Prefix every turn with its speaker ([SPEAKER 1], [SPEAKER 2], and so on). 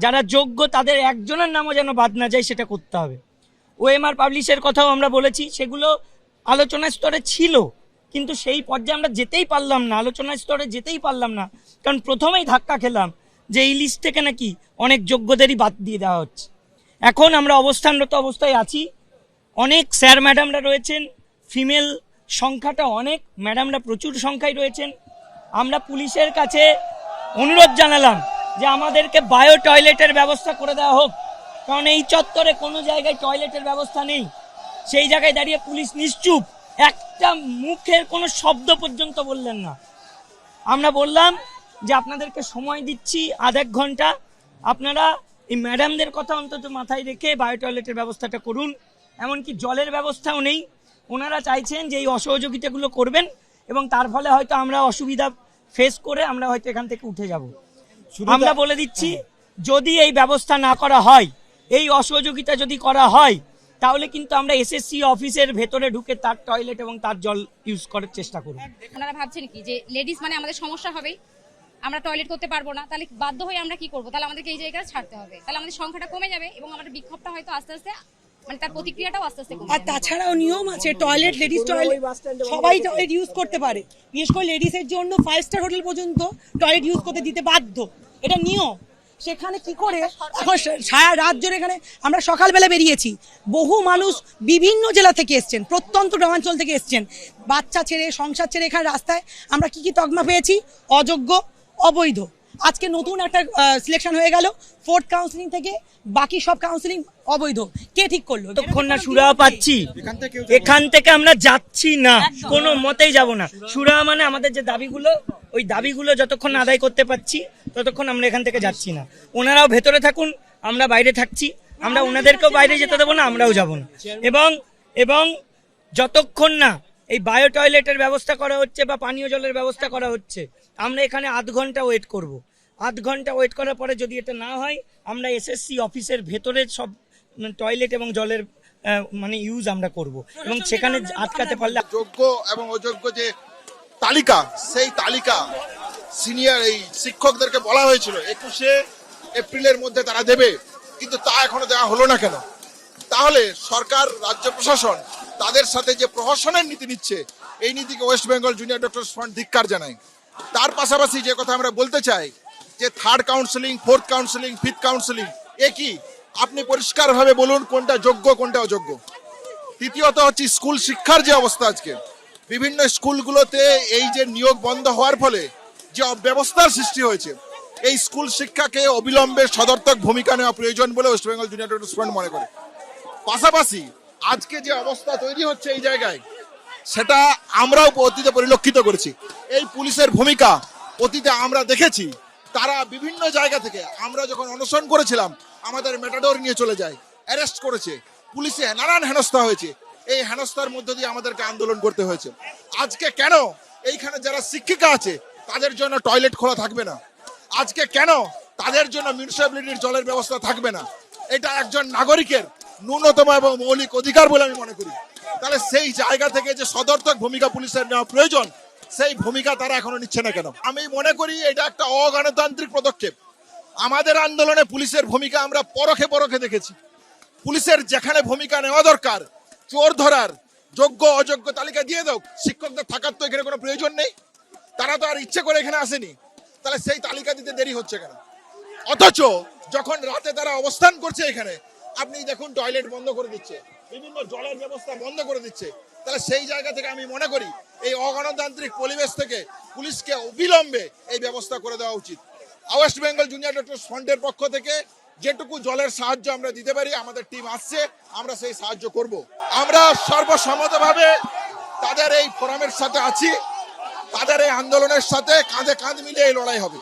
[SPEAKER 1] যারা যোগ্য তাদের একজনের নামও যেন বাদ না যায় সেটা করতে হবে। ওএমআর পাবলিশের কথাও আমরা বলেছি, সেগুলো আলোচনার স্তরে ছিল, কিন্তু সেই পর্যায়ে আমরা যেতেই পারলাম না, আলোচনার স্তরে যেতেই পারলাম না, কারণ প্রথমেই ধাক্কা খেলাম যে এই লিস্ট থেকে নাকি অনেক যোগ্যদেরই বাদ দিয়ে দেওয়া হচ্ছে। এখন আমরা অবস্থানরত অবস্থায় আছি, অনেক স্যার ম্যাডামরা রয়েছেন, ফিমেল সংখ্যাটা অনেক, ম্যাডামরা প্রচুর সংখ্যায় রয়েছেন। আমরা পুলিশের কাছে অনুরোধ জানালাম যে আমাদেরকে বায়ো টয়লেটের ব্যবস্থা করে দেওয়া হোক, কারণ এই চত্বরে কোনো জায়গায় টয়লেটের ব্যবস্থা নেই। সেই জায়গায় দাঁড়িয়ে পুলিশ নিশ্চুপ, একটা মুখের কোনো শব্দ পর্যন্ত বললেন না। আমরা বললাম যে আপনাদেরকে সময় দিচ্ছি আধ-এক ঘন্টা, আপনারা এই ম্যাডামদের কথা অন্তত মাথায় রেখে বায়ো টয়লেটের ব্যবস্থাটা করুন। এমনকি জলের ব্যবস্থাও নেই, ওনারা চাইছেন যে এই অসহযোগিতাগুলো করবেন এবং তার ফলে হয়তো আমরা অসুবিধা ফেস করে আমরা হয়তো এখান থেকে উঠে যাব। আমরা বলে দিচ্ছি, যদি এই ব্যবস্থা না করা হয়, এই অসহযোগিতা যদি করা হয়, তাহলে কিন্তু আমরা এসএসসি অফিসের ভেতরে ঢুকে তার টয়লেট এবং তার জল ইউজ করার চেষ্টা করব।
[SPEAKER 2] আপনারা ভাবছেন কি যে লেডিস মানে আমাদের সমস্যা হবেই, আমরা টয়লেট করতে পারবো না, তাহলে বাধ্য হয়ে আমরা কি করবো? তাহলে আমাদেরকে এই জায়গাটা ছাড়তে হবে, তাহলে আমাদের সংখ্যাটা কমে যাবে এবং আমাদের বিক্ষোভটা হয়তো আস্তে আস্তে মানে তার প্রতিক্রিয়াটাও আস্তে আস্তে কমে
[SPEAKER 3] আর তাছাড়াও নিয়ম আছে, টয়লেট লেডিস টয়লেট সবাই টয়লেট ইউজ করতে পারে, বিশেষ করে লেডিসের জন্য 5 স্টার হোটেল পর্যন্ত টয়লেট ইউজ করতে দিতে বাধ্য, এটা নিয়ম। সেখানে কি করে এখন সারা রাত জোরে, এখানে আমরা সকালবেলা বেরিয়েছি, বহু মানুষ বিভিন্ন জেলা থেকে এসছেন, প্রত্যন্ত গ্রামাঞ্চল থেকে এসছেন, বাচ্চা ছেড়ে সংসার ছেড়ে এখানে রাস্তায় আমরা কি তকমা পেয়েছি? অযোগ্য, অবৈধ। আজকে নতুন একটা সিলেকশন হয়ে গেল 4th কাউন্সিলিং থেকে, বাকি সব কাউন্সিলিং অবৈধ। কে ঠিক করলো?
[SPEAKER 1] ততক্ষণ না সুরাহা পাচ্ছি, এখান থেকে আমরা যাচ্ছি না, কোনো মতেই যাব না। সুরাহা মানে আমাদের যে দাবিগুলো, ওই দাবিগুলো যতক্ষণ আদায় করতে পারছি ততক্ষণ আমরা এখান থেকে যাচ্ছি না। ওনারাও ভেতরে থাকুন, আমরা বাইরে থাকছি, আমরা ওনাদেরকেও বাইরে যেতে দেবো না, আমরাও যাব না। এবং যতক্ষণ না এই বায়ো টয়লেটের ব্যবস্থা করা হচ্ছে বা পানীয় জলের ব্যবস্থা করা হচ্ছে, আমরা এখানে আধ ঘন্টা ওয়েট করব। আধ ঘন্টা ওয়েট করার পরে যদি এটা না হয়, আমরা এসএসসি অফিসের ভেতরে সব টয়লেট এবং জলের মানে ইউজ আমরা করব এবং সেখানে আটকাতে পারলে।
[SPEAKER 4] যোগ্য এবং অযোগ্য যে তালিকা, সেই তালিকা সিনিয়র এই শিক্ষকদেরকে বলা হয়েছিল 21শে এপ্রিলের মধ্যে তারা দেবে, কিন্তু তা এখনো দেওয়া হলো না কেন? তাহলে সরকার, রাজ্য প্রশাসন তাদের সাথে যে প্রহসনের নীতি নিচ্ছে, এই নীতিকে West Bengal junior doctors fund ধিক্কার জানায়। তার পাশাপাশি যে কথা আমরা বলতে চাই যে 3rd counselling, 4th counselling, 5th counselling একই, আপনি পরিষ্কারভাবে বলুন কোনটা যোগ্য কোনটা অযোগ্য। তৃতীয়ত হচ্ছে স্কুল শিক্ষার যে অবস্থা, আজকে বিভিন্ন স্কুলগুলোতে এই যে নিয়োগ বন্ধ হওয়ার ফলে যে অব্যবস্থার সৃষ্টি হয়েছে, এই স্কুল শিক্ষাকে অবিলম্বে সদর্থক ভূমিকা নেওয়া প্রয়োজন বলে West Bengal junior doctors fund মনে করে। পাশাপাশি আজকে যে অবস্থা তৈরি হচ্ছে এই জায়গায়, সেটা আমরাও অতীতে পরিলক্ষিত করেছি। এই পুলিশের ভূমিকা অতীতে আমরা দেখেছি, তারা বিভিন্ন জায়গা থেকে, আমরা যখন অনশন করেছিলাম আমাদের মেটাডোর নিয়ে চলে যায়, অ্যারেস্ট করেছে, পুলিশে নানান হেনস্থা হয়েছে। এই হেনস্থার মধ্য দিয়ে আমাদেরকে আন্দোলন করতে হয়েছে। আজকে কেন এইখানে যারা শিক্ষিকা আছে তাদের জন্য টয়লেট খোলা থাকবে না? আজকে কেন তাদের জন্য মিউনিসিপ্যালিটির জলের ব্যবস্থা থাকবে না? এটা একজন নাগরিকের ন্যূনতম এবং মৌলিক অধিকার বলে আমি মনে করি। তাহলে সেই জায়গা থেকে যে সদর্থক ভূমিকা পুলিশের নেওয়া প্রয়োজন, সেই ভূমিকা তারা এখনো নিচ্ছে না কেন? আমি মনে করি এটা একটা অগণতান্ত্রিক পদক্ষেপ। আমাদের আন্দোলনে পুলিশের ভূমিকা আমরা পরখে পরখে দেখেছি। পুলিশের যেখানে ভূমিকা নেওয়া দরকার, চোর ধরার, যোগ্য অযোগ্য তালিকা দিয়ে দাও, শিক্ষকদের থাকার তো এখানে কোনো প্রয়োজন নেই, তারা তো আর ইচ্ছে করে এখানে আসেনি, তাহলে সেই তালিকা দিতে দেরি হচ্ছে কেন? অথচ যখন রাতে তারা অবস্থান করছে এখানে, আপনি দেখুন টয়লেট বন্ধ করে দিচ্ছে, বিভিন্ন জলের ব্যবস্থা বন্ধ করে দিচ্ছে। তাহলে সেই জায়গা থেকে আমি মনে করি এই অগণতান্ত্রিক পরিবেশ থেকে পুলিশকে অবিলম্বে এই ব্যবস্থা করে দেওয়া উচিত। ওয়েস্ট বেঙ্গল জুনিয়র ডক্টরস ফান্ডের পক্ষ থেকে যেটুকু জলের সাহায্য আমরা দিতে পারি, আমাদের টিম আসছে, আমরা সেই সাহায্য করব। আমরা সর্বসম্মতভাবে তাদের এই ফোরামের সাথে আছি, তাদের এই আন্দোলনের সাথে কাঁধে কাঁধ মিলিয়ে এই লড়াই হবে।